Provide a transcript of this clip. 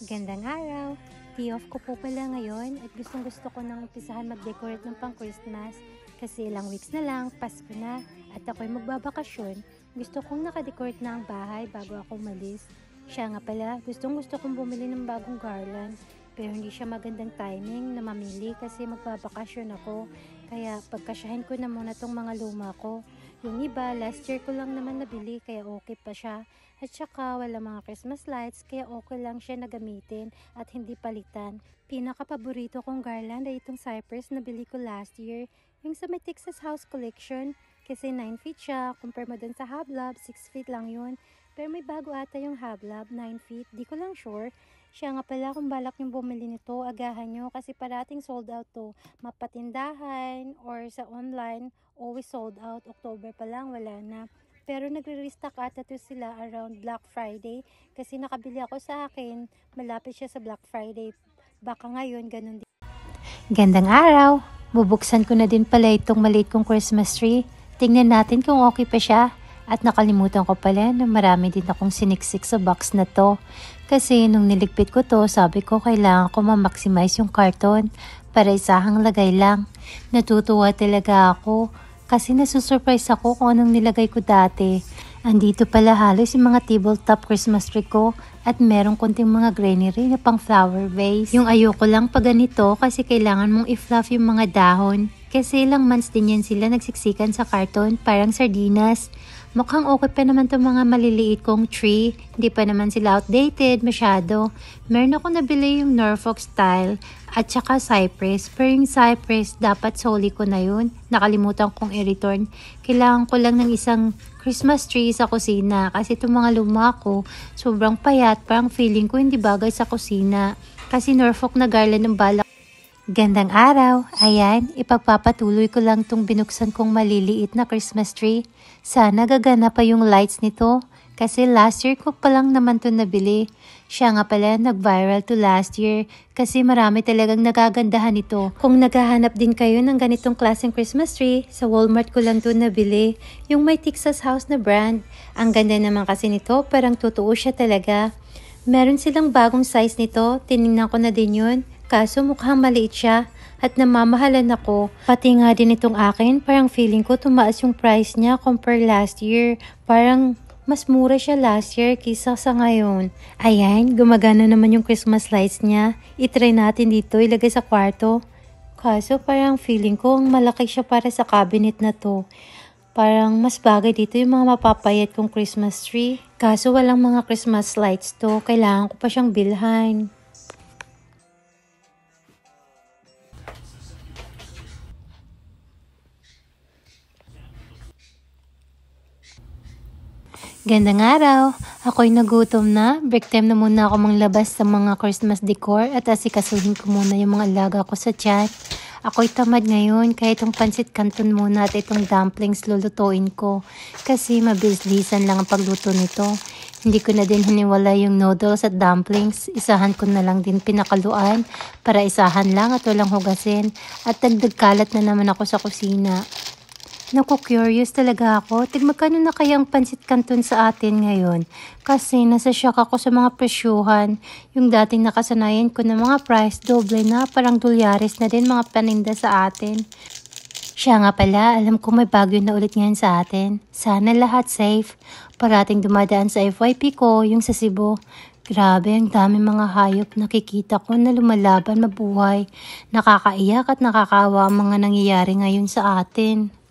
Gandang araw! Day off ko po pala ngayon at gusto ko nang umpisahan mag-decorate ng pang-Christmas kasi ilang weeks na lang, Pasko na at ako'y magbabakasyon. Gusto kong nakadecorate na ang bahay bago ako umalis. Siya nga pala, gusto kong bumili ng bagong garland pero hindi siya magandang timing na mamili kasi magbabakasyon ako. Kaya pagkasyahin ko na muna tong mga luma ko. Yung iba, last year ko lang naman nabili kaya okay pa siya. At saka wala mga Christmas lights kaya okay lang siya na gamitin at hindi palitan. Pinaka-paborito kong garland ay itong cypress na bili ko last year. Yung sa may Texas House Collection kasi 9 feet siya. Compare mo dun sa Hablab, 6 feet lang yun. Pero may bago ata yung Hablab, 9 feet. Di ko lang sure. Siya nga pala kung balak yung bumili nito, agahan nyo kasi parating sold out to. Mapatindahan or sa online, always sold out. October pa lang, wala na. Pero nagre-restock ata to sila around Black Friday kasi nakabili ako sa akin, malapit siya sa Black Friday. Baka ngayon, ganun din. Gandang araw! Bubuksan ko na din pala itong maliit kong Christmas tree. Tingnan natin kung okay pa siya. At nakalimutan ko pala na marami din akong siniksik sa box na to. Kasi nung niligpit ko to, sabi ko kailangan ko ma-maximize yung karton para isahang lagay lang. Natutuwa talaga ako kasi nasusurprise ako kung anong nilagay ko dati. Andito pala halos yung mga tabletop Christmas tree ko at merong konting mga greenery na pang flower vase. Yung ayoko lang pa ganito kasi kailangan mong i-fluff yung mga dahon. Kasi ilang months din yan sila nagsiksikan sa karton, parang sardinas. Mukhang okay pa naman itong mga maliliit kong tree. Hindi pa naman sila outdated masyado. Meron ako nabili yung Norfolk style at saka cypress. Pero yung cypress, dapat soli ko na yun. Nakalimutan kong i-return. Kailangan ko lang ng isang Christmas tree sa kusina. Kasi itong mga luma ko, sobrang payat. Parang feeling ko hindi bagay sa kusina. Kasi Norfolk na garland ng balak. Gandang araw! Ayan, ipagpapatuloy ko lang itong binuksan kong maliliit na Christmas tree. Sana gagana pa yung lights nito. Kasi last year ko pa lang naman ito nabili. Siya nga pala nag-viral to last year. Kasi marami talagang nagagandahan ito. Kung naghahanap din kayo ng ganitong klaseng Christmas tree, sa Walmart ko lang ito nabili. Yung may Texas House na brand. Ang ganda naman kasi nito, parang totoo siya talaga. Meron silang bagong size nito. Tinignan ko na din yun. Kaso mukhang maliit siya at namamahalan ako. Pati nga din itong akin, parang feeling ko tumaas yung price niya compare last year. Parang mas mura siya last year kaysa sa ngayon. Ayan, gumagana naman yung Christmas lights niya. I-try natin dito, ilagay sa kwarto. Kaso parang feeling ko ang malaki siya para sa cabinet na to. Parang mas bagay dito yung mga mapapayat kong Christmas tree. Kaso walang mga Christmas lights to, kailangan ko pa siyang bilhan. Gandang araw! Ako'y nagutom na. Break time na muna ako manglabas sa mga Christmas decor at asikasuhin ko muna yung mga alaga ko sa tiyan. Ako'y tamad ngayon kaya itong pansit canton muna at itong dumplings lulutuin ko. Kasi mabilis-bilisan lang ang pagluto nito. Hindi ko na din hiniwala yung noodles at dumplings. Isahan ko na lang din pinakaluan para isahan lang at walang hugasin. At dagdag kalat na naman ako sa kusina. Naku-curious talaga ako. Magkano na kaya ang pansit canton sa atin ngayon? Kasi nasa shock ako sa mga presyuhan. Yung dating nakasanayan ko na mga price, doble na. Parang dolyares na din mga paninda sa atin. Siya nga pala, alam ko may bagyo na ulit ngayon sa atin. Sana lahat safe. Parating dumadaan sa FYP ko, yung sa Cebu. Grabe, ang dami mga hayop nakikita ko na lumalaban mabuhay. Nakakaiyak at nakakaawa ang mga nangyayari ngayon sa atin.